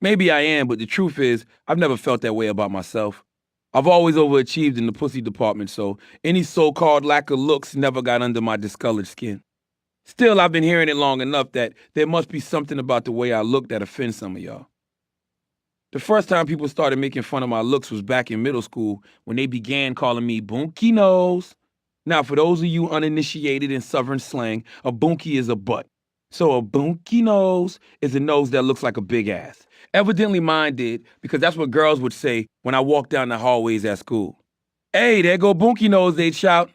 Maybe I am, but the truth is, I've never felt that way about myself. I've always overachieved in the pussy department, so any so-called lack of looks never got under my discolored skin. Still, I've been hearing it long enough that there must be something about the way I look that offends some of y'all. The first time people started making fun of my looks was back in middle school when they began calling me Boonky Nose. Now, for those of you uninitiated in Southern slang, a boonky is a butt. So a boonky nose is a nose that looks like a big ass. Evidently mine did, because that's what girls would say when I walked down the hallways at school. Hey, there go Boonky Nose, they'd shout.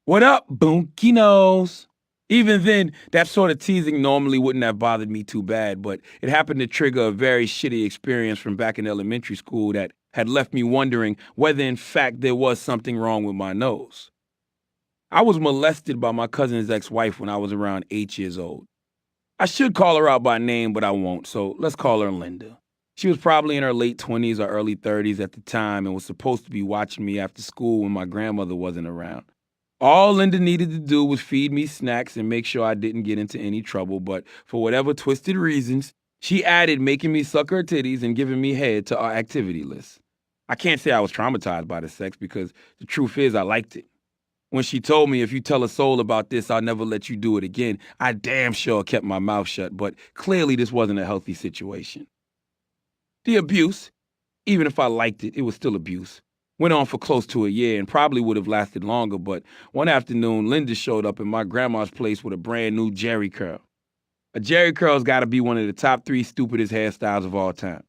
What up, Boonky Nose? Even then, that sort of teasing normally wouldn't have bothered me too bad, but it happened to trigger a very shitty experience from back in elementary school that had left me wondering whether in fact there was something wrong with my nose. I was molested by my cousin's ex-wife when I was around 8 years old. I should call her out by name, but I won't, so let's call her Linda. She was probably in her late 20s or early 30s at the time and was supposed to be watching me after school when my grandmother wasn't around. All Linda needed to do was feed me snacks and make sure I didn't get into any trouble, but for whatever twisted reasons, she added making me suck her titties and giving me head to our activity list. I can't say I was traumatized by the sex because the truth is I liked it. When she told me, if you tell a soul about this, I'll never let you do it again, I damn sure kept my mouth shut, but clearly this wasn't a healthy situation. The abuse, even if I liked it, it was still abuse, went on for close to a year and probably would have lasted longer, but one afternoon, Linda showed up at my grandma's place with a brand new jerry curl. A jerry curl's gotta be one of the top 3 stupidest hairstyles of all time.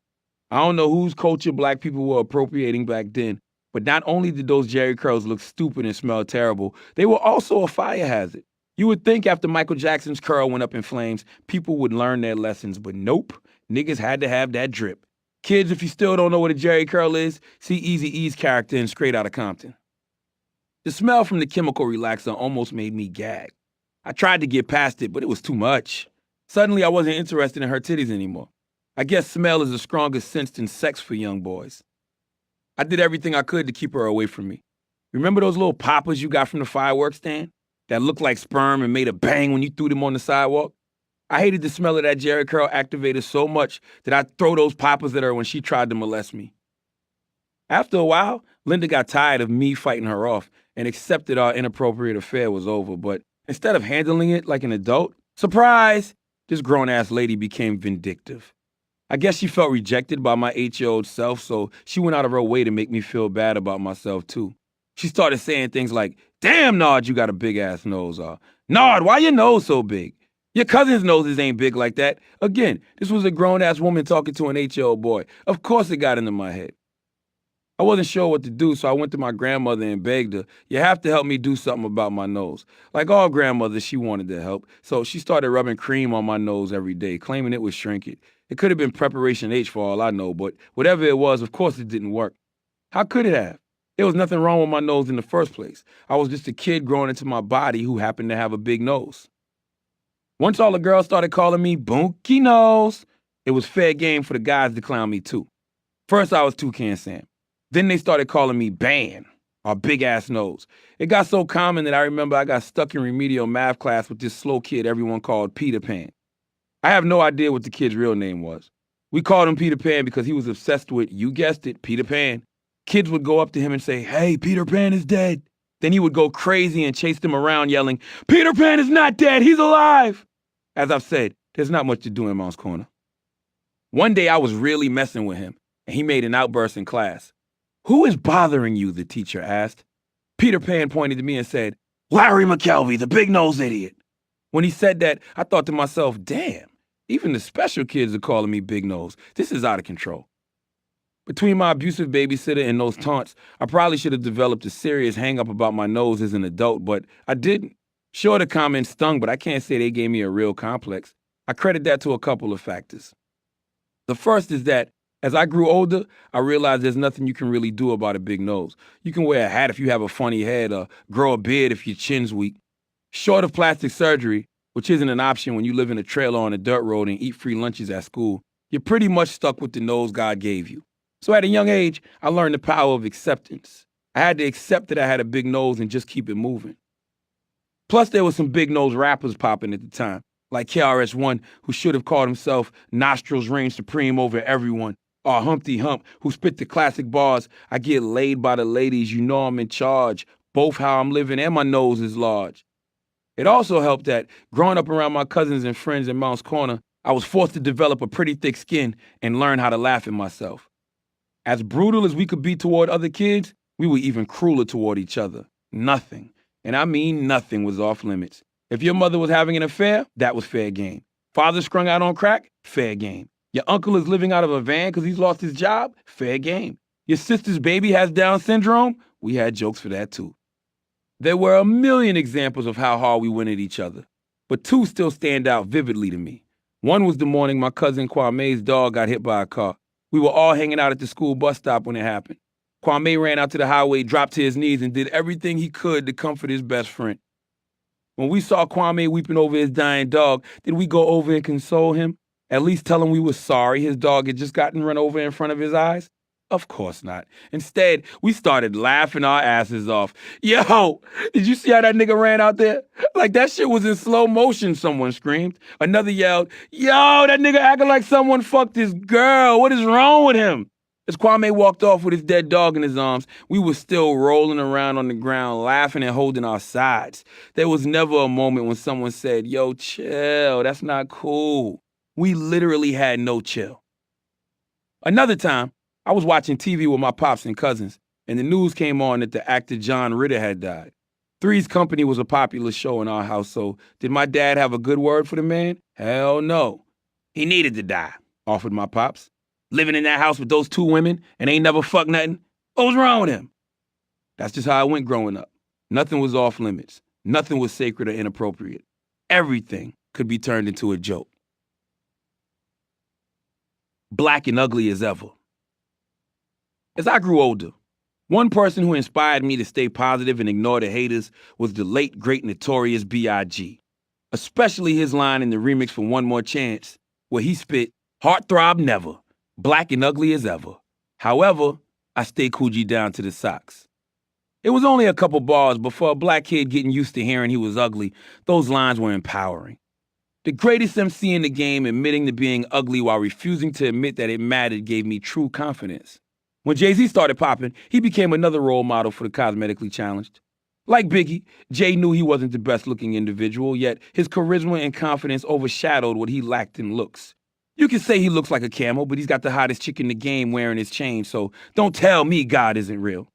I don't know whose culture black people were appropriating back then, but not only did those jerry curls look stupid and smell terrible, they were also a fire hazard. You would think after Michael Jackson's curl went up in flames, people would learn their lessons, but nope, niggas had to have that drip. Kids, if you still don't know what a jerry curl is, see Eazy-E's character in Straight Outta Compton. The smell from the chemical relaxer almost made me gag. I tried to get past it, but it was too much. Suddenly, I wasn't interested in her titties anymore. I guess smell is the strongest sense than sex for young boys. I did everything I could to keep her away from me. Remember those little poppers you got from the fireworks stand that looked like sperm and made a bang when you threw them on the sidewalk? I hated the smell of that jerry curl activator so much that I'd throw those poppers at her when she tried to molest me. After a while, Linda got tired of me fighting her off and accepted our inappropriate affair was over, but instead of handling it like an adult, surprise, this grown-ass lady became vindictive. I guess she felt rejected by my 8-year-old self, so she went out of her way to make me feel bad about myself, too. She started saying things like, "Damn, Nard, you got a big-ass nose," or "Nard, why your nose so big? Your cousin's noses ain't big like that." Again, this was a grown-ass woman talking to an 8-year-old boy. Of course it got into my head. I wasn't sure what to do, so I went to my grandmother and begged her, "You have to help me do something about my nose." Like all grandmothers, she wanted to help, so she started rubbing cream on my nose every day, claiming it would shrink it. It could have been Preparation H for all I know, but whatever it was, of course it didn't work. How could it have? There was nothing wrong with my nose in the first place. I was just a kid growing into my body who happened to have a big nose. Once all the girls started calling me Boonky Nose, it was fair game for the guys to clown me too. First I was Toucan Sam. Then they started calling me Ban, or Big Ass Nose. It got so common that I remember I got stuck in remedial math class with this slow kid everyone called Peter Pan. I have no idea what the kid's real name was. We called him Peter Pan because he was obsessed with, you guessed it, Peter Pan. Kids would go up to him and say, "Hey, Peter Pan is dead." Then he would go crazy and chase them around yelling, "Peter Pan is not dead, he's alive." As I've said, there's not much to do in Mom's Corner. One day I was really messing with him, and he made an outburst in class. "Who is bothering you?" the teacher asked. Peter Pan pointed to me and said, "Larry McKelvey, the big-nosed idiot." When he said that, I thought to myself, damn, even the special kids are calling me Big Nose. This is out of control. Between my abusive babysitter and those taunts, I probably should have developed a serious hang-up about my nose as an adult, but I didn't. Sure, the comments stung, but I can't say they gave me a real complex. I credit that to a couple of factors. The first is that as I grew older, I realized there's nothing you can really do about a big nose. You can wear a hat if you have a funny head or grow a beard if your chin's weak. Short of plastic surgery, which isn't an option when you live in a trailer on a dirt road and eat free lunches at school, you're pretty much stuck with the nose God gave you. So at a young age, I learned the power of acceptance. I had to accept that I had a big nose and just keep it moving. Plus, there was some big nose rappers popping at the time, like KRS-One, who should have called himself Nostrils Reign Supreme over everyone, or Humpty Hump, who spit the classic bars, I get laid by the ladies, you know I'm in charge, both how I'm living and my nose is large. It also helped that, growing up around my cousins and friends in Mounts Corner, I was forced to develop a pretty thick skin and learn how to laugh at myself. As brutal as we could be toward other kids, we were even crueler toward each other. Nothing, and I mean nothing, was off limits. If your mother was having an affair, that was fair game. Father strung out on crack, fair game. Your uncle is living out of a van because he's lost his job, fair game. Your sister's baby has Down syndrome, we had jokes for that too. There were a million examples of how hard we went at each other, but two still stand out vividly to me. One was the morning my cousin Kwame's dog got hit by a car. We were all hanging out at the school bus stop when it happened. Kwame ran out to the highway, dropped to his knees, and did everything he could to comfort his best friend. When we saw Kwame weeping over his dying dog, did we go over and console him? At least tell him we were sorry his dog had just gotten run over in front of his eyes? Of course not. Instead, we started laughing our asses off. Yo, did you see how that nigga ran out there? Like that shit was in slow motion, someone screamed. Another yelled, yo, that nigga acting like someone fucked his girl. What is wrong with him? As Kwame walked off with his dead dog in his arms, we were still rolling around on the ground, laughing and holding our sides. There was never a moment when someone said, yo, chill, that's not cool. We literally had no chill. Another time, I was watching TV with my pops and cousins, and the news came on that the actor John Ritter had died. Three's Company was a popular show in our house, so did my dad have a good word for the man? Hell no. He needed to die, offered my pops. Living in that house with those two women and ain't never fucked nothing? What was wrong with him? That's just how I went growing up. Nothing was off limits. Nothing was sacred or inappropriate. Everything could be turned into a joke. Black and ugly as ever. As I grew older, one person who inspired me to stay positive and ignore the haters was the late, great, notorious B.I.G., especially his line in the remix for One More Chance, where he spit, "Heartthrob never, black and ugly as ever. However, I stay Coogee down to the socks." It was only a couple bars, but for a black kid getting used to hearing he was ugly, those lines were empowering. The greatest MC in the game admitting to being ugly while refusing to admit that it mattered gave me true confidence. When Jay-Z started popping, he became another role model for the cosmetically challenged. Like Biggie, Jay knew he wasn't the best-looking individual, yet his charisma and confidence overshadowed what he lacked in looks. You can say he looks like a camel, but he's got the hottest chick in the game wearing his chain, so don't tell me God isn't real.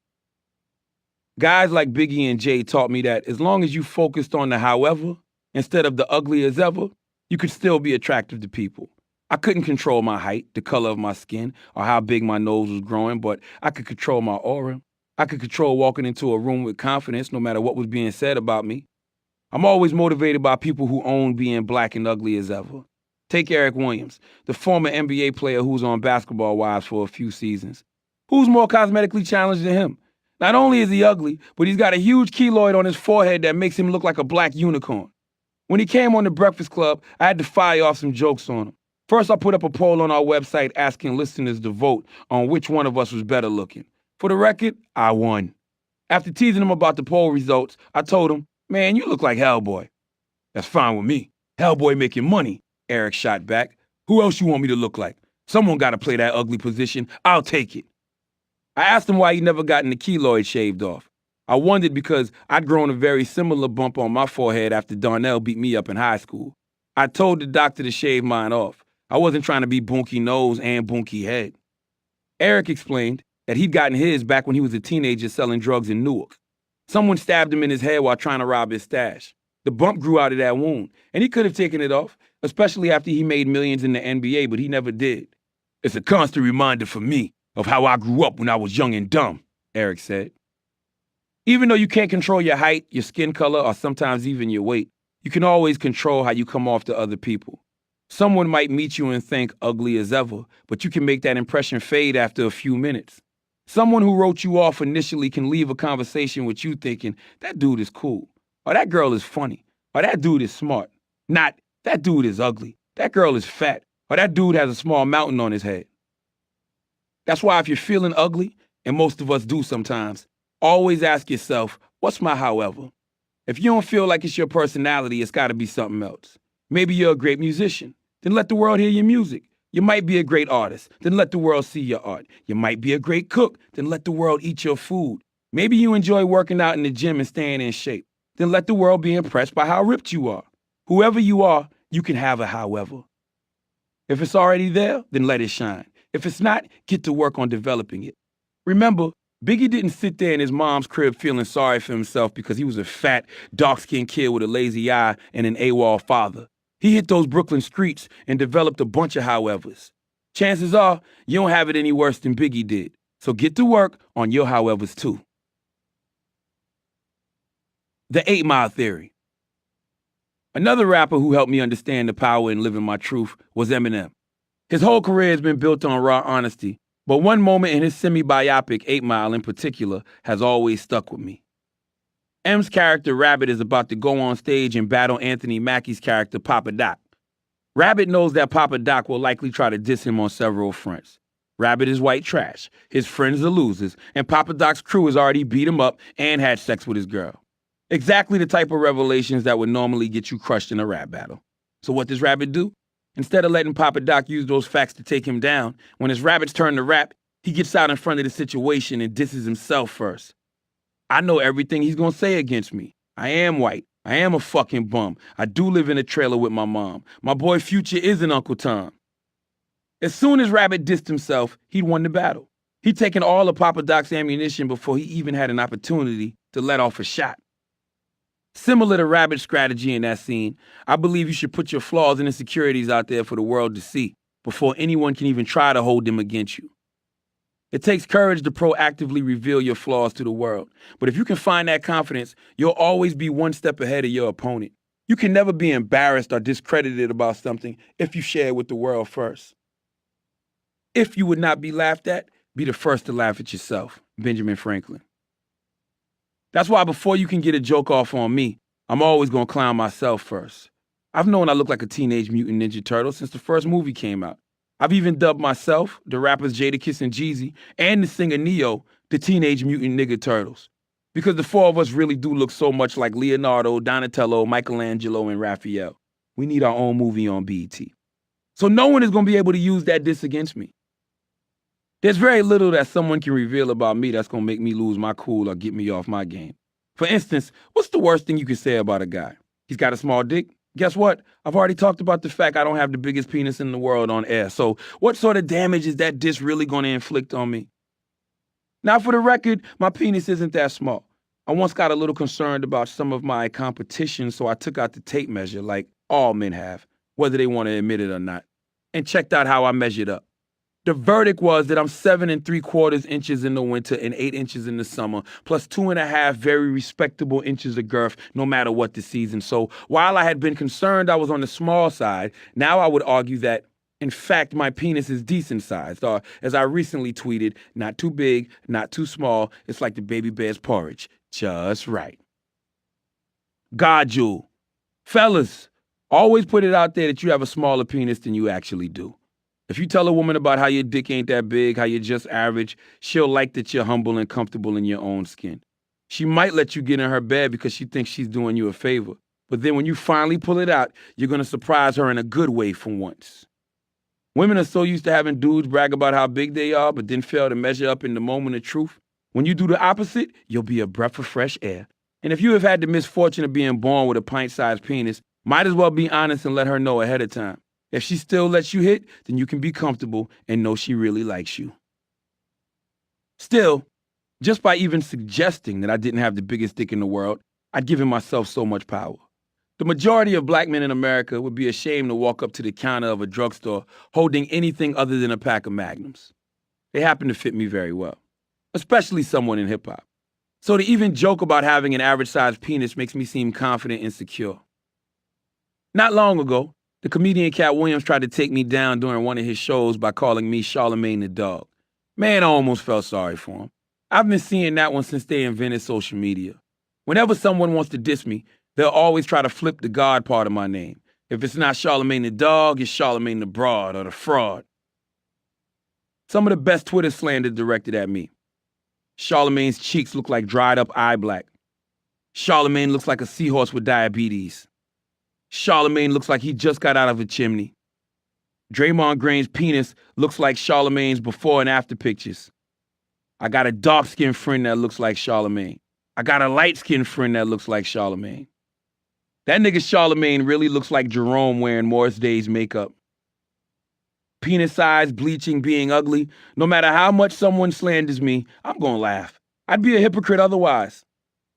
Guys like Biggie and Jay taught me that as long as you focused on the however, instead of the ugly as ever, you could still be attractive to people. I couldn't control my height, the color of my skin, or how big my nose was growing, but I could control my aura. I could control walking into a room with confidence no matter what was being said about me. I'm always motivated by people who own being black and ugly as ever. Take Eric Williams, the former NBA player who was on Basketball Wives for a few seasons. Who's more cosmetically challenged than him? Not only is he ugly, but he's got a huge keloid on his forehead that makes him look like a black unicorn. When he came on The Breakfast Club, I had to fire off some jokes on him. First, I put up a poll on our website asking listeners to vote on which one of us was better looking. For the record, I won. After teasing him about the poll results, I told him, "Man, you look like Hellboy." "That's fine with me. Hellboy making money," Eric shot back. "Who else you want me to look like? Someone got to play that ugly position. I'll take it." I asked him why he never gotten the keloid shaved off. I wondered because I'd grown a very similar bump on my forehead after Darnell beat me up in high school. I told the doctor to shave mine off. I wasn't trying to be bunky nose and bunky head. Eric explained that he'd gotten his back when he was a teenager selling drugs in Newark. Someone stabbed him in his head while trying to rob his stash. The bump grew out of that wound, and he could have taken it off, especially after he made millions in the NBA, but he never did. "It's a constant reminder for me of how I grew up when I was young and dumb," Eric said. Even though you can't control your height, your skin color, or sometimes even your weight, you can always control how you come off to other people. Someone might meet you and think ugly as ever, but you can make that impression fade after a few minutes. Someone who wrote you off initially can leave a conversation with you thinking, "That dude is cool," or "That girl is funny," or "That dude is smart." Not, "That dude is ugly," "That girl is fat," or "That dude has a small mountain on his head." That's why if you're feeling ugly, and most of us do sometimes, always ask yourself, what's my however? If you don't feel like it's your personality, it's got to be something else. Maybe you're a great musician. Then let the world hear your music. You might be a great artist. Then let the world see your art. You might be a great cook. Then let the world eat your food. Maybe you enjoy working out in the gym and staying in shape. Then let the world be impressed by how ripped you are. Whoever you are, you can have a however. If it's already there, then let it shine. If it's not, get to work on developing it. Remember, Biggie didn't sit there in his mom's crib feeling sorry for himself because he was a fat, dark-skinned kid with a lazy eye and an AWOL father. He hit those Brooklyn streets and developed a bunch of howevers. Chances are, you don't have it any worse than Biggie did. So get to work on your howevers too. The 8 Mile Theory. Another rapper who helped me understand the power in living my truth was Eminem. His whole career has been built on raw honesty, but one moment in his semi-biopic, 8 Mile in particular, has always stuck with me. M's character Rabbit is about to go on stage and battle Anthony Mackie's character Papa Doc. Rabbit knows that Papa Doc will likely try to diss him on several fronts. Rabbit is white trash, his friends are losers, and Papa Doc's crew has already beat him up and had sex with his girl. Exactly the type of revelations that would normally get you crushed in a rap battle. So what does Rabbit do? Instead of letting Papa Doc use those facts to take him down, when it's Rabbit's turn to rap, he gets out in front of the situation and disses himself first. I know everything he's gonna say against me. I am white. I am a fucking bum. I do live in a trailer with my mom. My boy Future isn't Uncle Tom. As soon as Rabbit dissed himself, he'd won the battle. He'd taken all of Papa Doc's ammunition before he even had an opportunity to let off a shot. Similar to Rabbit's strategy in that scene, I believe you should put your flaws and insecurities out there for the world to see before anyone can even try to hold them against you. It takes courage to proactively reveal your flaws to the world. But if you can find that confidence, you'll always be one step ahead of your opponent. You can never be embarrassed or discredited about something if you share it with the world first. If you would not be laughed at, be the first to laugh at yourself. Benjamin Franklin. That's why before you can get a joke off on me, I'm always going to clown myself first. I've known I look like a Teenage Mutant Ninja Turtle since the first movie came out. I've even dubbed myself, the rappers Jadakiss and Jeezy, and the singer Neo, the Teenage Mutant Nigga Turtles. Because the four of us really do look so much like Leonardo, Donatello, Michelangelo, and Raphael. We need our own movie on BET. So no one is going to be able to use that diss against me. There's very little that someone can reveal about me that's going to make me lose my cool or get me off my game. For instance, what's the worst thing you can say about a guy? He's got a small dick? Guess what? I've already talked about the fact I don't have the biggest penis in the world on air. So what sort of damage is that diss really going to inflict on me? Now, for the record, my penis isn't that small. I once got a little concerned about some of my competition, so I took out the tape measure like all men have, whether they want to admit it or not, and checked out how I measured up. The verdict was that I'm 7 3/4 inches in the winter and 8 inches in the summer, plus 2.5 very respectable inches of girth, no matter what the season. So while I had been concerned I was on the small side, now I would argue that, in fact, my penis is decent sized, or as I recently tweeted, not too big, not too small. It's like the baby bear's porridge, just right. God jewel. Fellas, always put it out there that you have a smaller penis than you actually do. If you tell a woman about how your dick ain't that big, how you're just average, she'll like that you're humble and comfortable in your own skin. She might let you get in her bed because she thinks she's doing you a favor. But then when you finally pull it out, you're going to surprise her in a good way for once. Women are so used to having dudes brag about how big they are, but then fail to measure up in the moment of truth. When you do the opposite, you'll be a breath of fresh air. And if you have had the misfortune of being born with a pint-sized penis, might as well be honest and let her know ahead of time. If she still lets you hit, then you can be comfortable and know she really likes you. Still, just by even suggesting that I didn't have the biggest dick in the world, I'd given myself so much power. The majority of black men in America would be ashamed to walk up to the counter of a drugstore holding anything other than a pack of Magnums. They happen to fit me very well, especially someone in hip-hop. So to even joke about having an average-sized penis makes me seem confident and secure. Not long ago, the comedian Cat Williams tried to take me down during one of his shows by calling me Charlemagne the Dog. Man, I almost felt sorry for him. I've been seeing that one since they invented social media. Whenever someone wants to diss me, they'll always try to flip the God part of my name. If it's not Charlemagne the Dog, it's Charlemagne the Broad or the Fraud. Some of the best Twitter slander directed at me. Charlemagne's cheeks look like dried up eye black. Charlemagne looks like a seahorse with diabetes. Charlemagne looks like he just got out of a chimney. Draymond Green's penis looks like Charlemagne's before and after pictures. I got a dark-skinned friend that looks like Charlemagne. I got a light-skinned friend that looks like Charlemagne. That nigga Charlemagne really looks like Jerome wearing Morris Day's makeup. Penis size, bleaching, being ugly. No matter how much someone slanders me, I'm gonna laugh. I'd be a hypocrite otherwise.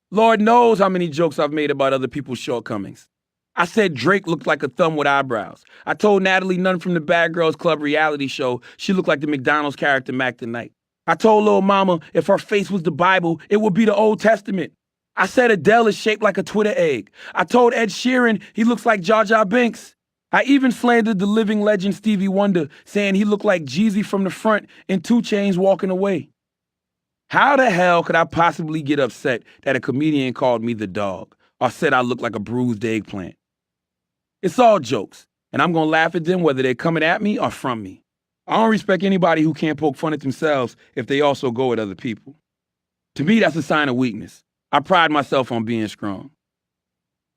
Lord knows how many jokes I've made about other people's shortcomings. I said Drake looked like a thumb with eyebrows. I told Natalie Nunn from the Bad Girls Club reality show she looked like the McDonald's character Mac the Knight. I told Lil Mama if her face was the Bible, it would be the Old Testament. I said Adele is shaped like a Twitter egg. I told Ed Sheeran he looks like Jar Jar Binks. I even slandered the living legend Stevie Wonder, saying he looked like Jeezy from the front and 2 Chainz walking away. How the hell could I possibly get upset that a comedian called me the dog or said I looked like a bruised eggplant? It's all jokes, and I'm going to laugh at them whether they're coming at me or from me. I don't respect anybody who can't poke fun at themselves if they also go at other people. To me, that's a sign of weakness. I pride myself on being strong.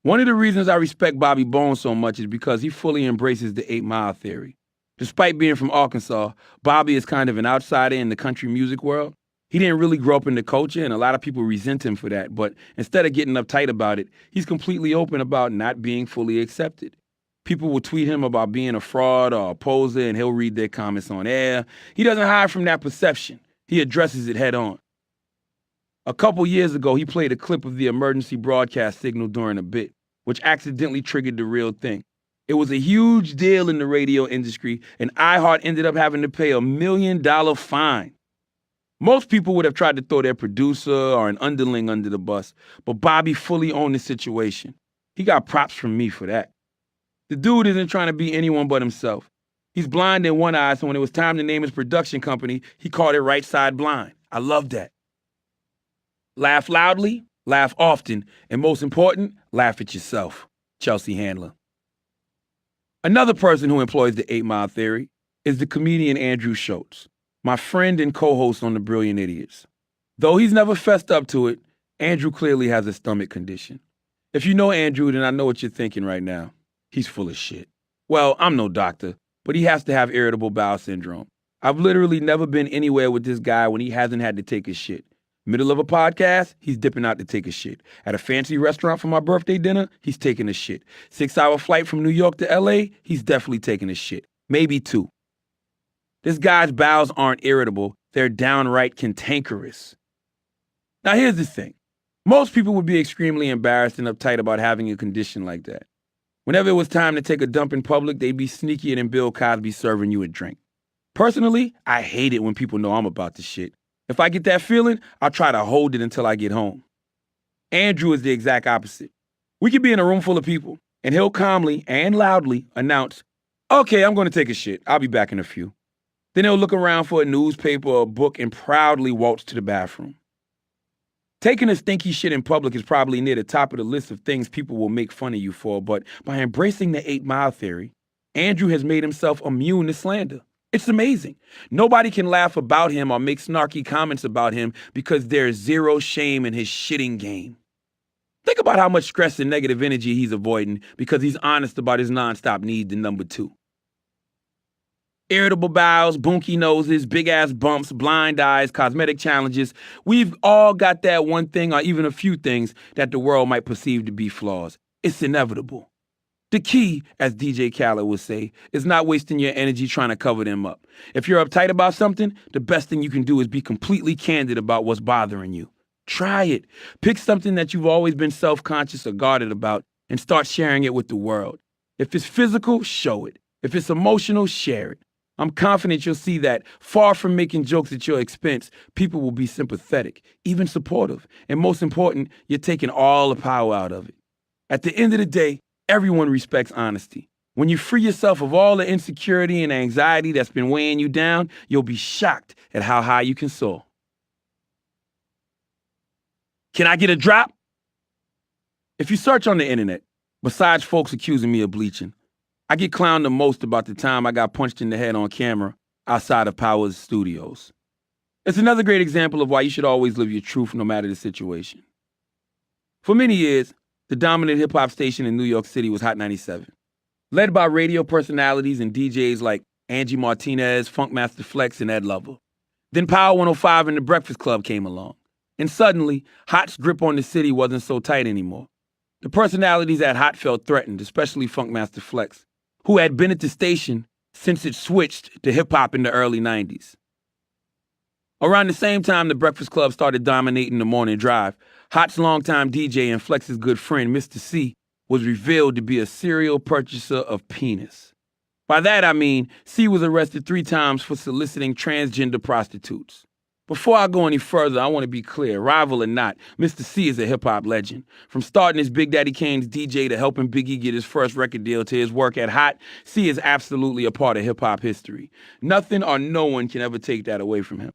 One of the reasons I respect Bobby Bones so much is because he fully embraces the 8 Mile theory. Despite being from Arkansas, Bobby is kind of an outsider in the country music world. He didn't really grow up in the culture, and a lot of people resent him for that. But instead of getting uptight about it, he's completely open about not being fully accepted. People will tweet him about being a fraud or a poser, and he'll read their comments on air. He doesn't hide from that perception. He addresses it head on. A couple years ago, he played a clip of the emergency broadcast signal during a bit, which accidentally triggered the real thing. It was a huge deal in the radio industry, and iHeart ended up having to pay $1 million fine. Most people would have tried to throw their producer or an underling under the bus, but Bobby fully owned the situation. He got props from me for that. The dude isn't trying to be anyone but himself. He's blind in one eye, so when it was time to name his production company, he called it Right Side Blind. I love that. Laugh loudly, laugh often, and most important, laugh at yourself. Chelsea Handler. Another person who employs the 8 Mile theory is the comedian Andrew Schultz, my friend and co-host on The Brilliant Idiots. Though he's never fessed up to it, Andrew clearly has a stomach condition. If you know Andrew, then I know what you're thinking right now. He's full of shit. Well, I'm no doctor, but he has to have irritable bowel syndrome. I've literally never been anywhere with this guy when he hasn't had to take a shit. Middle of a podcast, he's dipping out to take a shit. At a fancy restaurant for my birthday dinner, he's taking a shit. 6-hour flight from New York to LA, he's definitely taking a shit. Maybe 2. This guy's bowels aren't irritable, they're downright cantankerous. Now here's the thing. Most people would be extremely embarrassed and uptight about having a condition like that. Whenever it was time to take a dump in public, they'd be sneakier than Bill Cosby serving you a drink. Personally, I hate it when people know I'm about to shit. If I get that feeling, I'll try to hold it until I get home. Andrew is the exact opposite. We could be in a room full of people, and he'll calmly and loudly announce, "Okay, I'm going to take a shit. I'll be back in a few." Then he'll look around for a newspaper or a book and proudly waltz to the bathroom. Taking a stinky shit in public is probably near the top of the list of things people will make fun of you for, but by embracing the 8 Mile theory, Andrew has made himself immune to slander. It's amazing. Nobody can laugh about him or make snarky comments about him because there's zero shame in his shitting game. Think about how much stress and negative energy he's avoiding because he's honest about his nonstop need to number 2. Irritable bowels, bunky noses, big-ass bumps, blind eyes, cosmetic challenges. We've all got that one thing or even a few things that the world might perceive to be flaws. It's inevitable. The key, as DJ Khaled would say, is not wasting your energy trying to cover them up. If you're uptight about something, the best thing you can do is be completely candid about what's bothering you. Try it. Pick something that you've always been self-conscious or guarded about and start sharing it with the world. If it's physical, show it. If it's emotional, share it. I'm confident you'll see that, far from making jokes at your expense, people will be sympathetic, even supportive. And most important, you're taking all the power out of it. At the end of the day, everyone respects honesty. When you free yourself of all the insecurity and anxiety that's been weighing you down, you'll be shocked at how high you can soar. Can I get a drop? If you search on the internet, besides folks accusing me of bleaching, I get clowned the most about the time I got punched in the head on camera outside of Powers Studios. It's another great example of why you should always live your truth no matter the situation. For many years, The dominant hip-hop station in New York City was Hot 97. Led by radio personalities and DJs like Angie Martinez, Funkmaster Flex, and Ed Lover. Then Power 105 and The Breakfast Club came along. And suddenly, Hot's grip on the city wasn't so tight anymore. The personalities at Hot felt threatened, especially Funkmaster Flex, who had been at the station since it switched to hip-hop in the early 90s. Around the same time The Breakfast Club started dominating the morning drive, Hot's longtime DJ and Flex's good friend, Mr. C, was revealed to be a serial purchaser of penis. By that I mean, C was arrested 3 times for soliciting transgender prostitutes. Before I go any further, I want to be clear, rival or not, Mr. C is a hip-hop legend. From starting as Big Daddy Kane's DJ to helping Biggie get his first record deal to his work at Hot, C is absolutely a part of hip-hop history. Nothing or no one can ever take that away from him.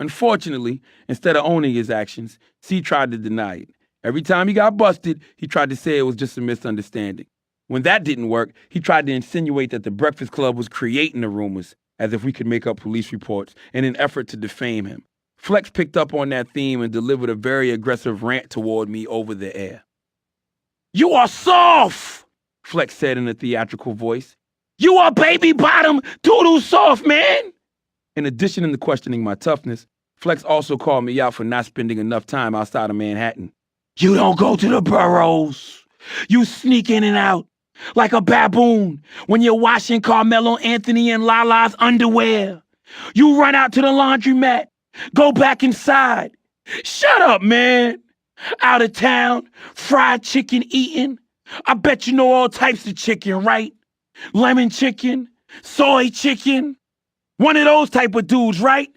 Unfortunately, instead of owning his actions, C tried to deny it. Every time he got busted, he tried to say it was just a misunderstanding. When that didn't work, he tried to insinuate that The Breakfast Club was creating the rumors, as if we could make up police reports, in an effort to defame him. Flex picked up on that theme and delivered a very aggressive rant toward me over the air. "You are soft," Flex said in a theatrical voice. "You are baby bottom doodle soft, man." In addition to questioning my toughness, Flex also called me out for not spending enough time outside of Manhattan. "You don't go to the boroughs. You sneak in and out like a baboon when you're washing Carmelo Anthony and Lala's underwear. You run out to the laundromat, go back inside. Shut up, man. Out of town, fried chicken eating. I bet you know all types of chicken, right? Lemon chicken, soy chicken. One of those type of dudes, right?"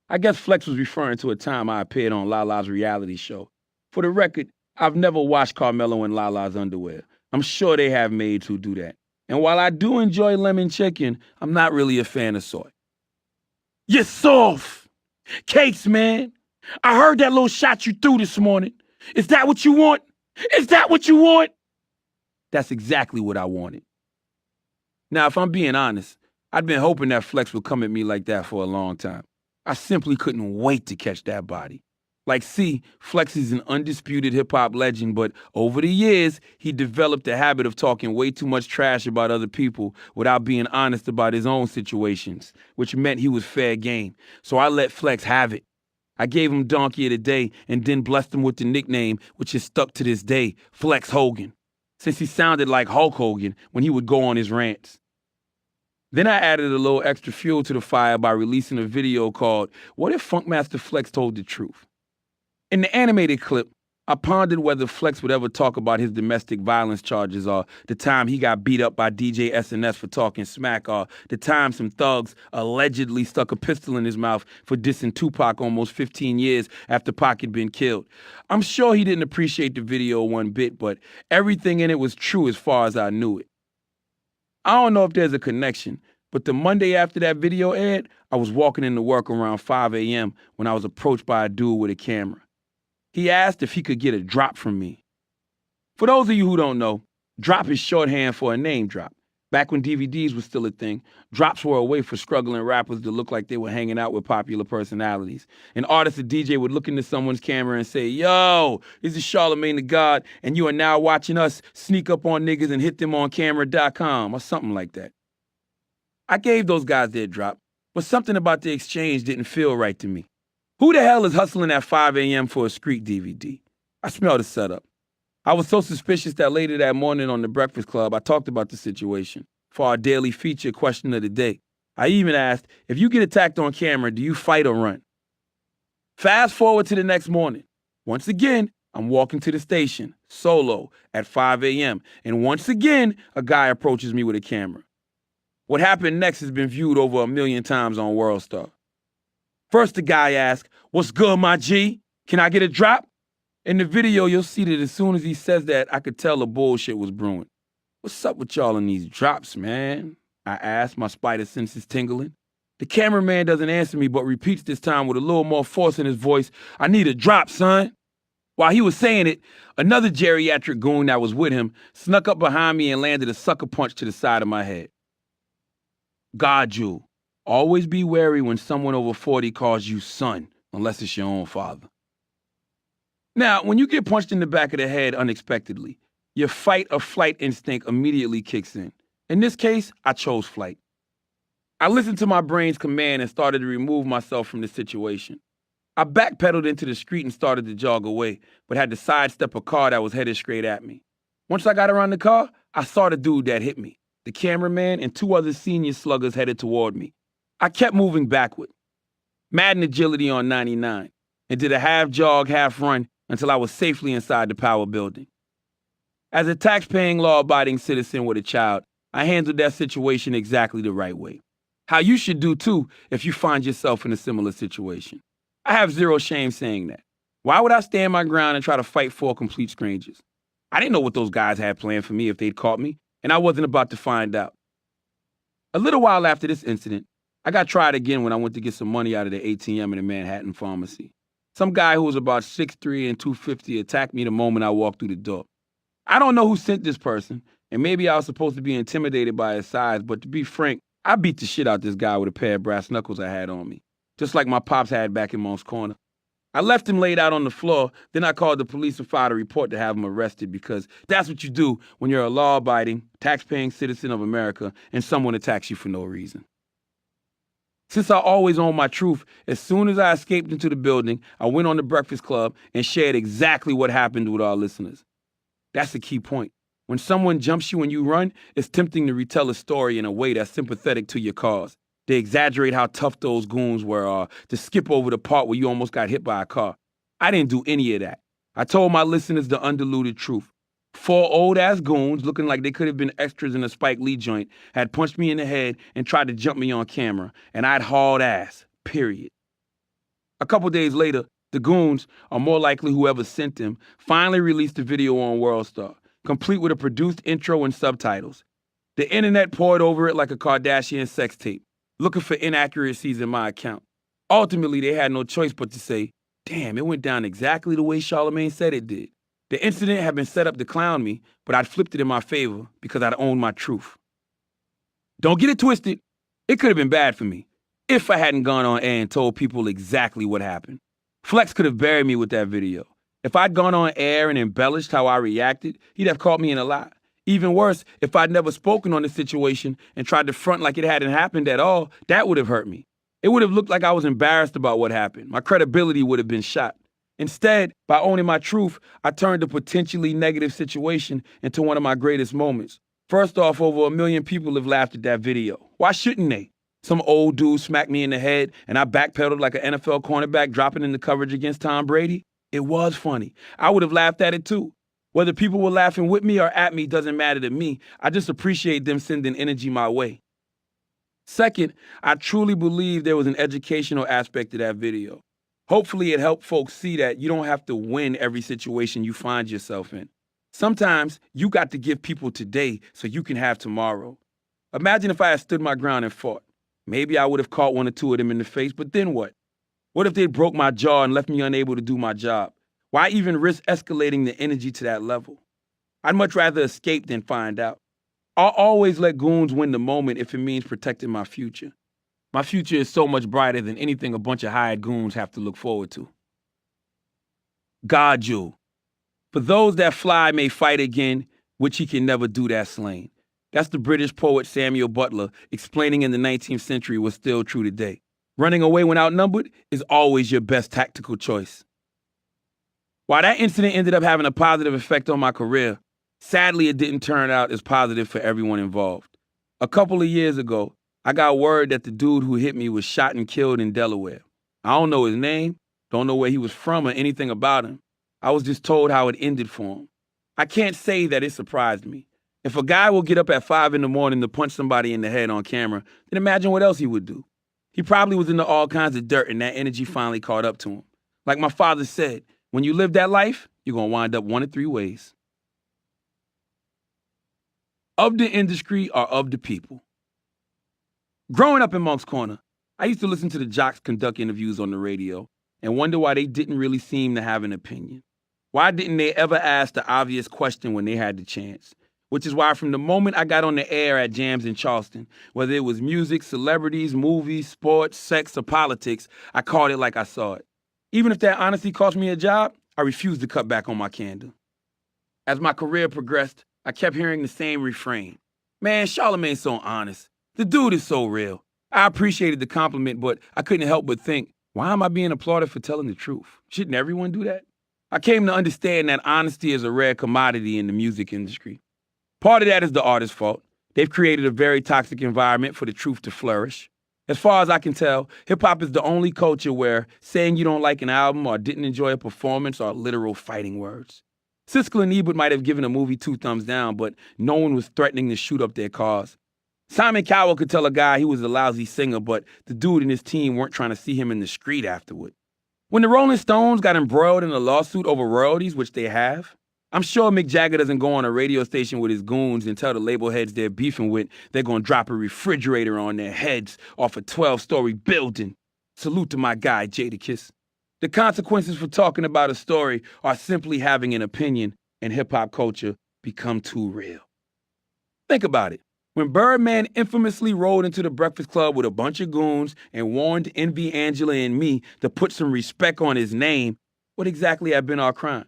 I guess Flex was referring to a time I appeared on Lala's reality show. For the record, I've never washed Carmelo and Lala's underwear. I'm sure they have maids who do that. And while I do enjoy lemon chicken, I'm not really a fan of soy. "You're soft. Cakes, man. I heard that little shot you threw this morning. Is that what you want? Is that what you want?" That's exactly what I wanted. Now, if I'm being honest, I'd been hoping that Flex would come at me like that for a long time. I simply couldn't wait to catch that body. Like C, Flex is an undisputed hip-hop legend, but over the years, he developed a habit of talking way too much trash about other people without being honest about his own situations, which meant he was fair game. So I let Flex have it. I gave him Donkey of the Day and then blessed him with the nickname, which is stuck to this day, Flex Hogan, since he sounded like Hulk Hogan when he would go on his rants. Then I added a little extra fuel to the fire by releasing a video called "What If Funkmaster Flex Told the Truth?" In the animated clip, I pondered whether Flex would ever talk about his domestic violence charges, or the time he got beat up by DJ SNS for talking smack, or the time some thugs allegedly stuck a pistol in his mouth for dissing Tupac almost 15 years after Pac had been killed. I'm sure he didn't appreciate the video one bit, but everything in it was true as far as I knew it. I don't know if there's a connection, but the Monday after that video aired, I was walking into work around 5 a.m. when I was approached by a dude with a camera. He asked if he could get a drop from me. For those of you who don't know, drop is shorthand for a name drop. Back when DVDs was still a thing, drops were a way for struggling rappers to look like they were hanging out with popular personalities. An artist or DJ would look into someone's camera and say, "Yo, this is Charlemagne the God, and you are now watching us sneak up on niggas and hit them on camera.com," or something like that. I gave those guys their drop, but something about the exchange didn't feel right to me. Who the hell is hustling at 5 a.m. for a Screek DVD? I smelled a setup. I was so suspicious that later that morning on The Breakfast Club, I talked about the situation for our daily feature question of the day. I even asked, if you get attacked on camera, do you fight or run? Fast forward to the next morning. Once again, I'm walking to the station, solo, at 5 a.m., and once again, a guy approaches me with a camera. What happened next has been viewed over 1 million times on WorldStar. First, the guy asks, "What's good, my G? Can I get a drop?" In the video, you'll see that as soon as he says that, I could tell the bullshit was brewing. "What's up with y'all in these drops, man?" I asked, my spider senses tingling. The cameraman doesn't answer me, but repeats this time with a little more force in his voice, "I need a drop, son." While he was saying it, another geriatric goon that was with him snuck up behind me and landed a sucker punch to the side of my head. God, you. Always be wary when someone over 40 calls you son, unless it's your own father. Now, when you get punched in the back of the head unexpectedly, your fight or flight instinct immediately kicks in. In this case, I chose flight. I listened to my brain's command and started to remove myself from the situation. I backpedaled into the street and started to jog away, but had to sidestep a car that was headed straight at me. Once I got around the car, I saw the dude that hit me, the cameraman, and two other senior sluggers headed toward me. I kept moving backward. Madden agility on 99, and did a half jog, half run until I was safely inside the Power building. As a tax-paying, law-abiding citizen with a child, I handled that situation exactly the right way. How you should do too if you find yourself in a similar situation. I have zero shame saying that. Why would I stand my ground and try to fight four complete strangers? I didn't know what those guys had planned for me if they'd caught me, and I wasn't about to find out. A little while after this incident, I got tried again when I went to get some money out of the ATM in a Manhattan pharmacy. Some guy who was about 6'3" and 250 attacked me the moment I walked through the door. I don't know who sent this person, and maybe I was supposed to be intimidated by his size, but to be frank, I beat the shit out this guy with a pair of brass knuckles I had on me, just like my pops had back in Monk's Corner. I left him laid out on the floor, then I called the police and filed a report to have him arrested because that's what you do when you're a law-abiding, tax-paying citizen of America and someone attacks you for no reason. Since I always own my truth, as soon as I escaped into the building, I went on the Breakfast Club and shared exactly what happened with our listeners. That's the key point. When someone jumps you when you run, it's tempting to retell a story in a way that's sympathetic to your cause. They exaggerate how tough those goons were or to skip over the part where you almost got hit by a car. I didn't do any of that. I told my listeners the undiluted truth. Four old-ass goons, looking like they could have been extras in a Spike Lee joint, had punched me in the head and tried to jump me on camera, and I'd hauled ass, period. A couple days later, the goons, or more likely whoever sent them, finally released the video on WorldStar, complete with a produced intro and subtitles. The internet poured over it like a Kardashian sex tape, looking for inaccuracies in my account. Ultimately, they had no choice but to say, damn, it went down exactly the way Charlamagne said it did. The incident had been set up to clown me, but I'd flipped it in my favor because I'd owned my truth. Don't get it twisted. It could have been bad for me if I hadn't gone on air and told people exactly what happened. Flex could have buried me with that video. If I'd gone on air and embellished how I reacted, he'd have caught me in a lie. Even worse, if I'd never spoken on the situation and tried to front like it hadn't happened at all, that would have hurt me. It would have looked like I was embarrassed about what happened. My credibility would have been shot. Instead, by owning my truth, I turned a potentially negative situation into one of my greatest moments. First off, over 1 million people have laughed at that video. Why shouldn't they? Some old dude smacked me in the head and I backpedaled like an NFL cornerback dropping into coverage against Tom Brady. It was funny. I would have laughed at it too. Whether people were laughing with me or at me doesn't matter to me. I just appreciate them sending energy my way. Second, I truly believe there was an educational aspect to that video. Hopefully it helped folks see that you don't have to win every situation you find yourself in. Sometimes you got to give people today so you can have tomorrow. Imagine if I had stood my ground and fought. Maybe I would have caught one or two of them in the face, but then what? What if they broke my jaw and left me unable to do my job? Why even risk escalating the energy to that level? I'd much rather escape than find out. I'll always let goons win the moment if it means protecting my future. My future is so much brighter than anything a bunch of hired goons have to look forward to. God Jewel. For those that fly may fight again, which he can never do that slain. That's the British poet Samuel Butler explaining in the 19th century was still true today. Running away when outnumbered is always your best tactical choice. While that incident ended up having a positive effect on my career, sadly it didn't turn out as positive for everyone involved. A couple of years ago, I got word that the dude who hit me was shot and killed in Delaware. I don't know his name, don't know where he was from or anything about him. I was just told how it ended for him. I can't say that it surprised me. If a guy will get up at 5 a.m. to punch somebody in the head on camera, then imagine what else he would do. He probably was into all kinds of dirt and that energy finally caught up to him. Like my father said, when you live that life, you're going to wind up one of three ways. Of the industry or of the people. Growing up in Monk's Corner, I used to listen to the jocks conduct interviews on the radio and wonder why they didn't really seem to have an opinion. Why didn't they ever ask the obvious question when they had the chance? Which is why from the moment I got on the air at Jams in Charleston, whether it was music, celebrities, movies, sports, sex, or politics, I called it like I saw it. Even if that honestly cost me a job, I refused to cut back on my candor. As my career progressed, I kept hearing the same refrain. Man, Charlamagne's so honest. The dude is so real. I appreciated the compliment, but I couldn't help but think, why am I being applauded for telling the truth? Shouldn't everyone do that? I came to understand that honesty is a rare commodity in the music industry. Part of that is the artist's fault. They've created a very toxic environment for the truth to flourish. As far as I can tell, hip-hop is the only culture where saying you don't like an album or didn't enjoy a performance are literal fighting words. Siskel and Ebert might have given a movie 2 thumbs down, but no one was threatening to shoot up their cars. Simon Cowell could tell a guy he was a lousy singer, but the dude and his team weren't trying to see him in the street afterward. When the Rolling Stones got embroiled in a lawsuit over royalties, which they have, I'm sure Mick Jagger doesn't go on a radio station with his goons and tell the label heads they're beefing with they're going to drop a refrigerator on their heads off a 12-story building. Salute to my guy, Jadakiss. The consequences for talking about a story are simply having an opinion, and hip-hop culture become too real. Think about it. When Birdman infamously rolled into the Breakfast Club with a bunch of goons and warned Envy, Angela, and me to put some respect on his name, what exactly had been our crime?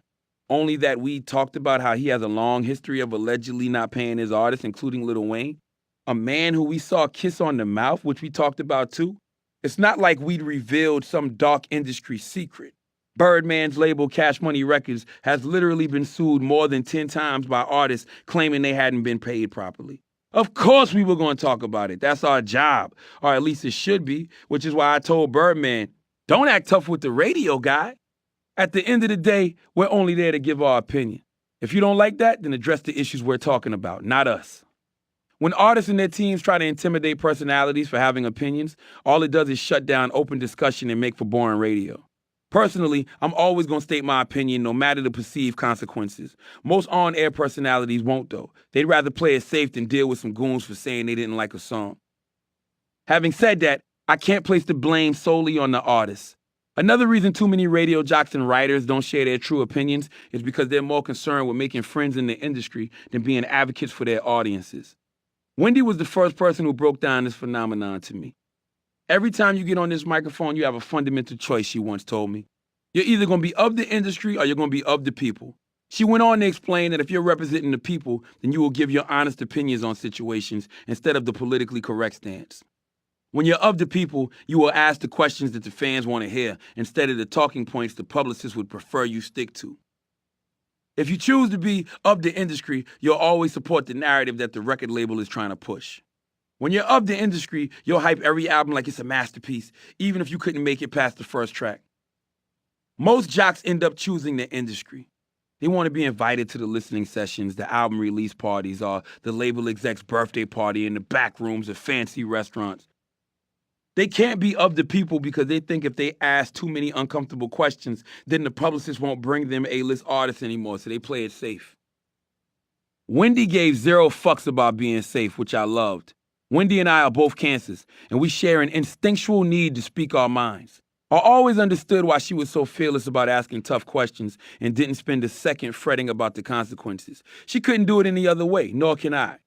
Only that we talked about how he has a long history of allegedly not paying his artists, including Lil Wayne. A man who we saw kiss on the mouth, which we talked about too. It's not like we'd revealed some dark industry secret. Birdman's label, Cash Money Records, has literally been sued more than 10 times by artists claiming they hadn't been paid properly. Of course we were going to talk about it. That's our job, or at least it should be, which is why I told Birdman, don't act tough with the radio guy. At the end of the day, we're only there to give our opinion. If you don't like that, then address the issues we're talking about, not us. When artists and their teams try to intimidate personalities for having opinions, all it does is shut down open discussion and make for boring radio. Personally, I'm always going to state my opinion no matter the perceived consequences. Most on-air personalities won't, though. They'd rather play it safe than deal with some goons for saying they didn't like a song. Having said that, I can't place the blame solely on the artists. Another reason too many radio jocks and writers don't share their true opinions is because they're more concerned with making friends in the industry than being advocates for their audiences. Wendy was the first person who broke down this phenomenon to me. Every time you get on this microphone, you have a fundamental choice, she once told me. You're either going to be of the industry or you're going to be of the people. She went on to explain that if you're representing the people, then you will give your honest opinions on situations instead of the politically correct stance. When you're of the people, you will ask the questions that the fans want to hear instead of the talking points the publicists would prefer you stick to. If you choose to be of the industry, you'll always support the narrative that the record label is trying to push. When you're of the industry, you'll hype every album like it's a masterpiece, even if you couldn't make it past the first track. Most jocks end up choosing the industry. They want to be invited to the listening sessions, the album release parties, or the label exec's birthday party in the back rooms of fancy restaurants. They can't be of the people because they think if they ask too many uncomfortable questions, then the publicists won't bring them A-list artists anymore, so they play it safe. Wendy gave 0 fucks about being safe, which I loved. Wendy and I are both cancers, and we share an instinctual need to speak our minds. I always understood why she was so fearless about asking tough questions and didn't spend a second fretting about the consequences. She couldn't do it any other way, nor can I.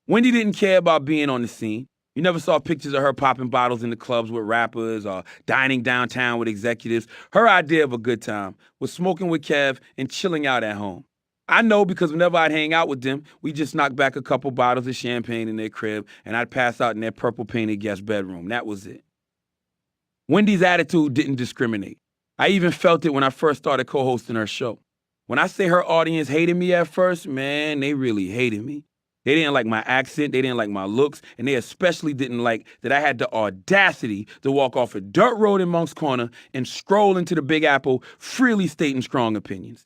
Wendy didn't care about being on the scene. You never saw pictures of her popping bottles in the clubs with rappers or dining downtown with executives. Her idea of a good time was smoking with Kev and chilling out at home. I know because whenever I'd hang out with them, we just knock back a couple bottles of champagne in their crib and I'd pass out in their purple-painted guest bedroom. That was it. Wendy's attitude didn't discriminate. I even felt it when I first started co-hosting her show. When I say her audience hated me at first, man, they really hated me. They didn't like my accent, they didn't like my looks, and they especially didn't like that I had the audacity to walk off a dirt road in Monk's Corner and stroll into the Big Apple, freely stating strong opinions.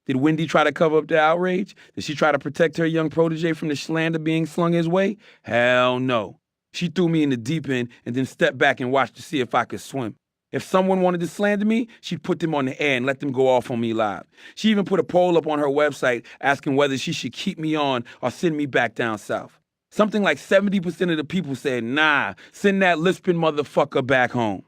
Did Wendy try to cover up the outrage? Did she try to protect her young protege from the slander being slung his way? Hell no. She threw me in the deep end and then stepped back and watched to see if I could swim. If someone wanted to slander me, she'd put them on the air and let them go off on me live. She even put a poll up on her website asking whether she should keep me on or send me back down south. Something like 70% of the people said, nah, send that lisping motherfucker back home.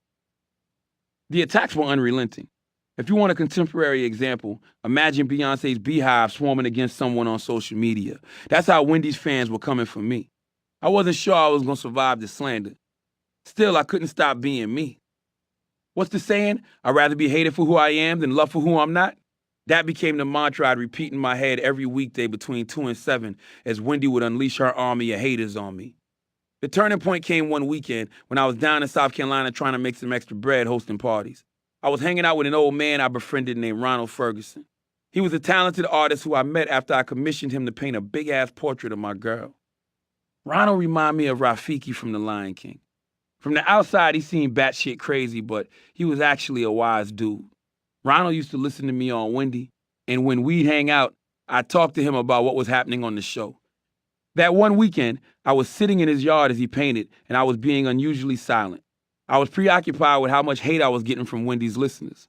The attacks were unrelenting. If you want a contemporary example, imagine Beyonce's Beehive swarming against someone on social media. That's how Wendy's fans were coming for me. I wasn't sure I was going to survive the slander. Still, I couldn't stop being me. What's the saying? I'd rather be hated for who I am than loved for who I'm not? That became the mantra I'd repeat in my head every weekday between 2 and 7 as Wendy would unleash her army of haters on me. The turning point came one weekend when I was down in South Carolina trying to make some extra bread hosting parties. I was hanging out with an old man I befriended named Ronald Ferguson. He was a talented artist who I met after I commissioned him to paint a big-ass portrait of my girl. Ronald reminded me of Rafiki from The Lion King. From the outside, he seemed batshit crazy, but he was actually a wise dude. Ronald used to listen to me on Wendy, and when we'd hang out, I'd talk to him about what was happening on the show. That one weekend, I was sitting in his yard as he painted, and I was being unusually silent. I was preoccupied with how much hate I was getting from Wendy's listeners.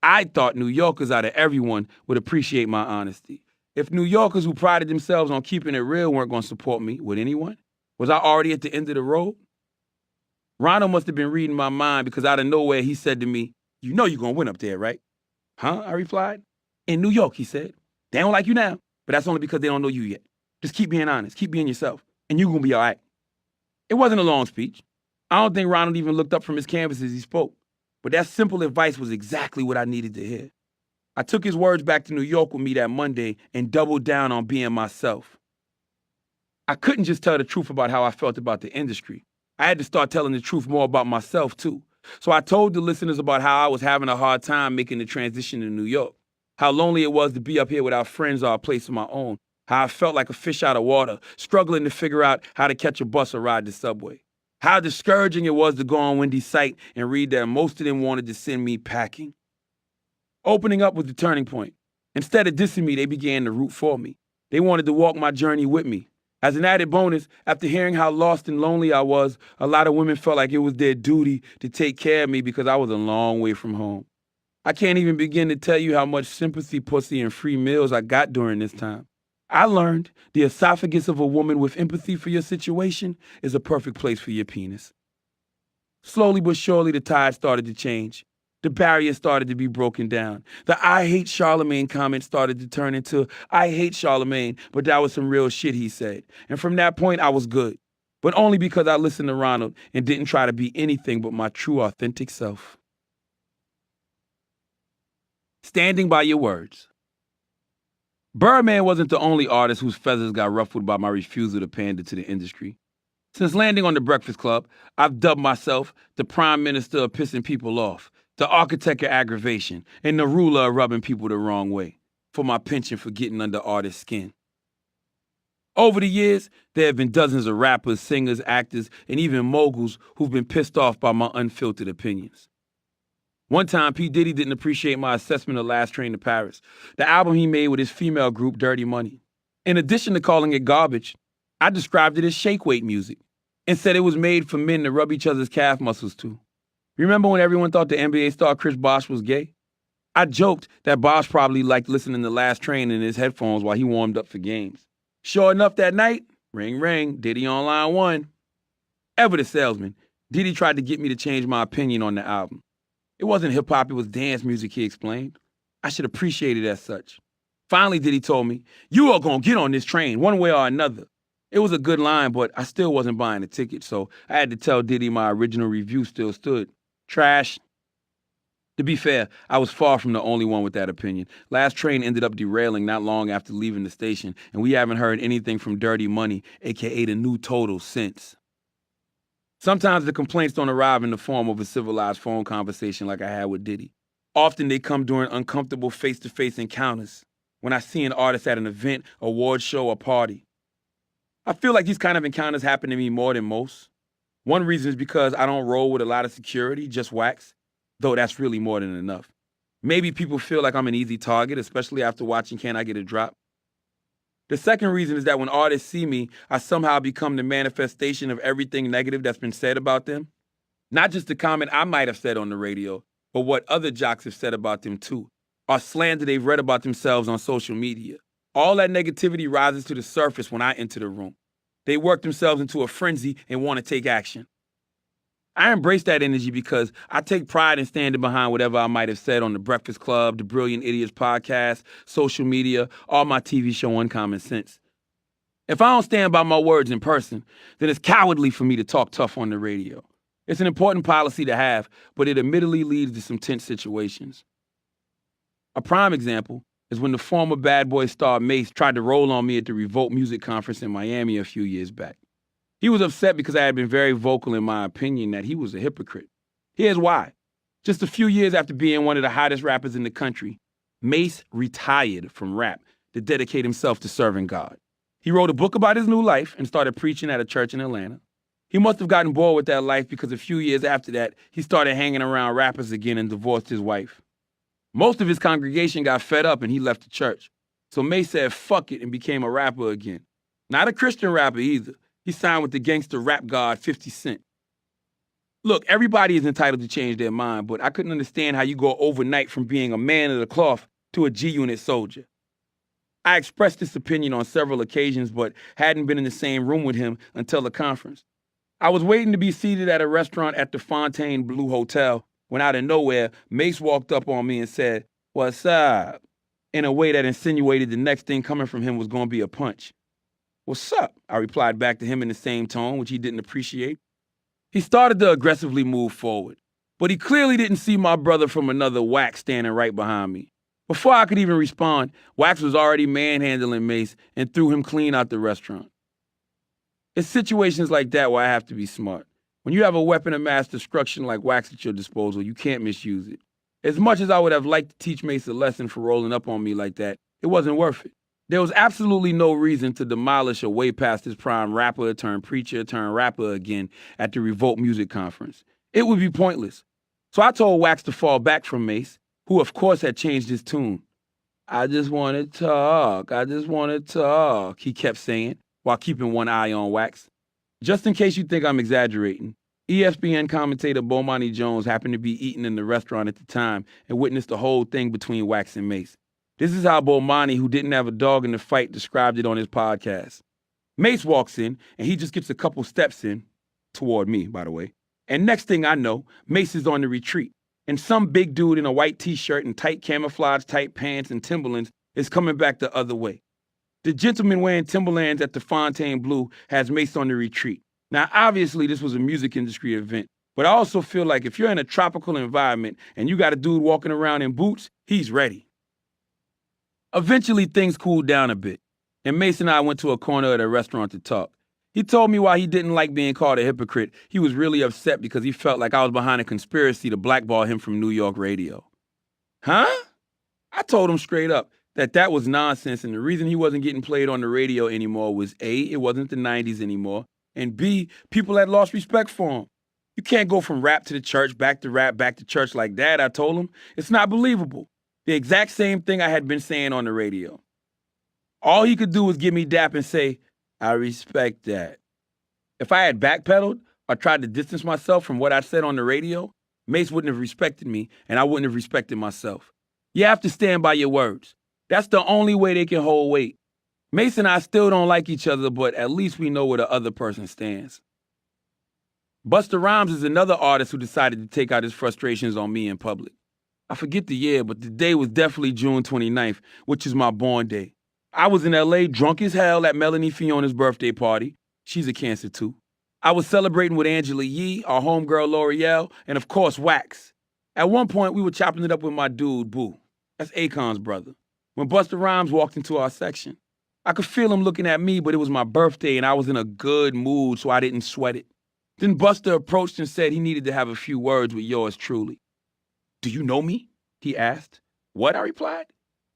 I thought New Yorkers out of everyone would appreciate my honesty. If New Yorkers who prided themselves on keeping it real weren't going to support me, would anyone? Was I already at the end of the road? Ronald must have been reading my mind because out of nowhere he said to me, "You know you're going to win up there, right?" "Huh?" I replied. "In New York," he said. "They don't like you now, but that's only because they don't know you yet. Just keep being honest, keep being yourself, and you're going to be all right." It wasn't a long speech. I don't think Ronald even looked up from his canvas as he spoke, but that simple advice was exactly what I needed to hear. I took his words back to New York with me that Monday and doubled down on being myself. I couldn't just tell the truth about how I felt about the industry. I had to start telling the truth more about myself, too. So I told the listeners about how I was having a hard time making the transition to New York, how lonely it was to be up here without friends or a place of my own, how I felt like a fish out of water, struggling to figure out how to catch a bus or ride the subway, how discouraging it was to go on Wendy's site and read that most of them wanted to send me packing. Opening up was the turning point. Instead of dissing me, they began to root for me. They wanted to walk my journey with me. As an added bonus, after hearing how lost and lonely I was, a lot of women felt like it was their duty to take care of me because I was a long way from home. I can't even begin to tell you how much sympathy, pussy, and free meals I got during this time. I learned the esophagus of a woman with empathy for your situation is a perfect place for your penis. Slowly but surely, the tide started to change. The barrier started to be broken down. The "I hate Charlemagne" comment started to turn into "I hate Charlemagne, but that was some real shit he said." And from that point, I was good. But only because I listened to Ronald and didn't try to be anything but my true, authentic self. Standing by your words. Birdman wasn't the only artist whose feathers got ruffled by my refusal to pander to the industry. Since landing on The Breakfast Club, I've dubbed myself the prime minister of pissing people off, the architect of aggravation, and the ruler of rubbing people the wrong way, for my penchant for getting under artists' skin. Over the years, there have been dozens of rappers, singers, actors, and even moguls who've been pissed off by my unfiltered opinions. One time, P. Diddy didn't appreciate my assessment of Last Train to Paris, the album he made with his female group Dirty Money. In addition to calling it garbage, I described it as shake weight music and said it was made for men to rub each other's calf muscles to. Remember when everyone thought the NBA star Chris Bosh was gay? I joked that Bosh probably liked listening to Last Train in his headphones while he warmed up for games. Sure enough, that night, ring ring, Diddy on line one. Ever the salesman, Diddy tried to get me to change my opinion on the album. It wasn't hip-hop, it was dance music, he explained. I should appreciate it as such. Finally, Diddy told me, "You are gonna get on this train, one way or another." It was a good line, but I still wasn't buying a ticket, so I had to tell Diddy my original review still stood. Trash. To be fair, I was far from the only one with that opinion. Last Train ended up derailing not long after leaving the station, and we haven't heard anything from Dirty Money, aka the New Total, since. Sometimes the complaints don't arrive in the form of a civilized phone conversation like I had with Diddy. Often they come during uncomfortable face-to-face encounters, when I see an artist at an event, award show, or party. I feel like these kind of encounters happen to me more than most. One reason is because I don't roll with a lot of security, just wax, though that's really more than enough. Maybe people feel like I'm an easy target, especially after watching Can I Get a Drop? The second reason is that when artists see me, I somehow become the manifestation of everything negative that's been said about them. Not just the comment I might have said on the radio, but what other jocks have said about them too, or slander they've read about themselves on social media. All that negativity rises to the surface when I enter the room. They work themselves into a frenzy and want to take action. I embrace that energy because I take pride in standing behind whatever I might have said on The Breakfast Club, the Brilliant Idiots podcast, social media, or my TV show Uncommon Sense. If I don't stand by my words in person, then it's cowardly for me to talk tough on the radio. It's an important policy to have, but it admittedly leads to some tense situations. A prime example is when the former Bad Boy star Mace tried to roll on me at the Revolt Music Conference in Miami a few years back. He was upset because I had been very vocal in my opinion that he was a hypocrite. Here's why. Just a few years after being one of the hottest rappers in the country, Mace retired from rap to dedicate himself to serving God. He wrote a book about his new life and started preaching at a church in Atlanta. He must have gotten bored with that life because a few years after that, he started hanging around rappers again and divorced his wife. Most of his congregation got fed up and he left the church. So Mace said fuck it and became a rapper again. Not a Christian rapper either. He signed with the gangster rap god 50 Cent. Look, everybody is entitled to change their mind, but I couldn't understand how you go overnight from being a man of the cloth to a G-Unit soldier. I expressed this opinion on several occasions, but hadn't been in the same room with him until the conference. I was waiting to be seated at a restaurant at the Fontainebleau Hotel when out of nowhere, Mace walked up on me and said, "What's up?" in a way that insinuated the next thing coming from him was going to be a punch. "What's up?" I replied back to him in the same tone, which he didn't appreciate. He started to aggressively move forward, but he clearly didn't see my brother from another Wax standing right behind me. Before I could even respond, Wax was already manhandling Mace and threw him clean out the restaurant. It's situations like that where I have to be smart. When you have a weapon of mass destruction like Wax at your disposal, you can't misuse it. As much as I would have liked to teach Mace a lesson for rolling up on me like that, it wasn't worth it. There was absolutely no reason to demolish a way past his prime rapper turned preacher turned rapper again at the Revolt Music Conference. It would be pointless. So I told Wax to fall back from Mace, who of course had changed his tune. "I just want to talk, I just want to talk," he kept saying, while keeping one eye on Wax. Just in case you think I'm exaggerating, ESPN commentator Bomani Jones happened to be eating in the restaurant at the time and witnessed the whole thing between Wax and Mace. This is how Bomani, who didn't have a dog in the fight, described it on his podcast. Mace walks in, and he just gets a couple steps in, toward me, by the way. And next thing I know, Mace is on the retreat, and some big dude in a white t-shirt and tight camouflage tight pants and Timberlands is coming back the other way. The gentleman wearing Timberlands at the Fontainebleau has Mace on the retreat. Now, obviously, this was a music industry event, but I also feel like if you're in a tropical environment and you got a dude walking around in boots, he's ready. Eventually, things cooled down a bit, and Mace and I went to a corner at a restaurant to talk. He told me why he didn't like being called a hypocrite. He was really upset because he felt like I was behind a conspiracy to blackball him from New York radio. Huh? I told him straight up that was nonsense, and the reason he wasn't getting played on the radio anymore was A, it wasn't the 90s anymore, and B, people had lost respect for him. You can't go from rap to the church, back to rap, back to church like that, I told him. It's not believable. The exact same thing I had been saying on the radio. All he could do was give me dap and say, "I respect that." If I had backpedaled or tried to distance myself from what I said on the radio, Mace wouldn't have respected me, and I wouldn't have respected myself. You have to stand by your words. That's the only way they can hold weight. Mace and I still don't like each other, but at least we know where the other person stands. Busta Rhymes is another artist who decided to take out his frustrations on me in public. I forget the year, but the day was definitely June 29th, which is my born day. I was in LA drunk as hell at Melanie Fiona's birthday party. She's a Cancer too. I was celebrating with Angela Yee, our homegirl L'Oreal, and of course Wax. At one point, we were chopping it up with my dude, Boo. That's Akon's brother. When Busta Rhymes walked into our section, I could feel him looking at me, but it was my birthday and I was in a good mood, so I didn't sweat it. Then Busta approached and said he needed to have a few words with yours truly. "Do you know me?" he asked. "What?" I replied.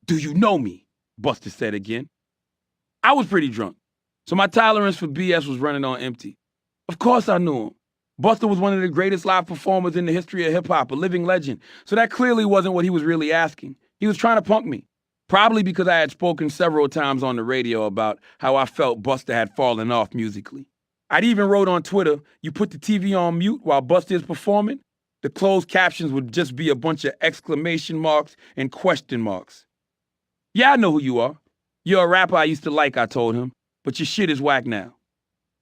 "Do you know me?" Busta said again. I was pretty drunk, so my tolerance for BS was running on empty. Of course I knew him. Busta was one of the greatest live performers in the history of hip-hop, a living legend, so that clearly wasn't what he was really asking. He was trying to punk me. Probably because I had spoken several times on the radio about how I felt Busta had fallen off musically. I'd even wrote on Twitter, you put the TV on mute while Busta is performing, the closed captions would just be a bunch of exclamation marks and question marks. "Yeah, I know who you are. You're a rapper I used to like," I told him, "but your shit is whack now."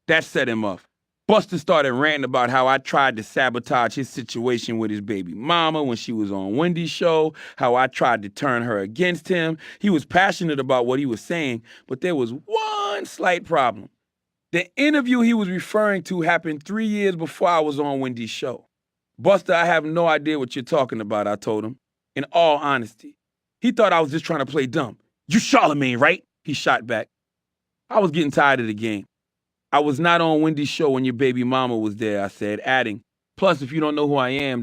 That set him off. Busta started ranting about how I tried to sabotage his situation with his baby mama when she was on Wendy's show, how I tried to turn her against him. He was passionate about what he was saying, but there was one slight problem. The interview he was referring to happened 3 years before I was on Wendy's show. Buster, I have no idea what you're talking about, I told him, in all honesty. He thought I was just trying to play dumb. You Charlemagne, right? He shot back. I was getting tired of the game. I was not on Wendy's show when your baby mama was there, I said, adding, plus, if you don't know who I am,